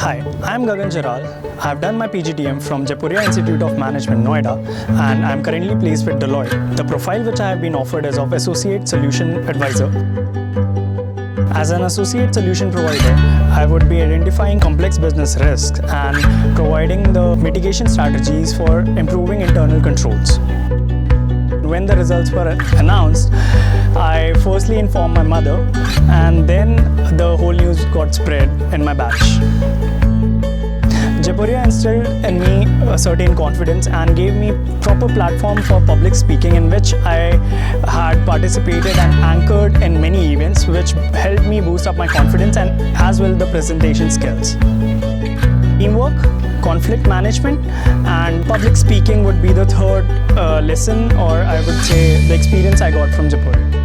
Hi, I'm Gagan Jaral. I've done my PGDM from Jaipuria Institute of Management, Noida, and I'm currently placed with Deloitte. The profile which I have been offered is of Associate Solution Advisor. As an associate solution provider, I would be identifying complex business risks and providing the mitigation strategies for improving internal controls. When the results were announced, I firstly informed my mother, and then the whole news got spread in my batch. Jaipuria instilled in me a certain confidence and gave me proper platform for public speaking, in which I had participated and anchored in many events, which helped me boost up my confidence and as well the presentation skills. Teamwork, conflict management, and public speaking would be the third lesson, or I would say the experience I got from Jaipur.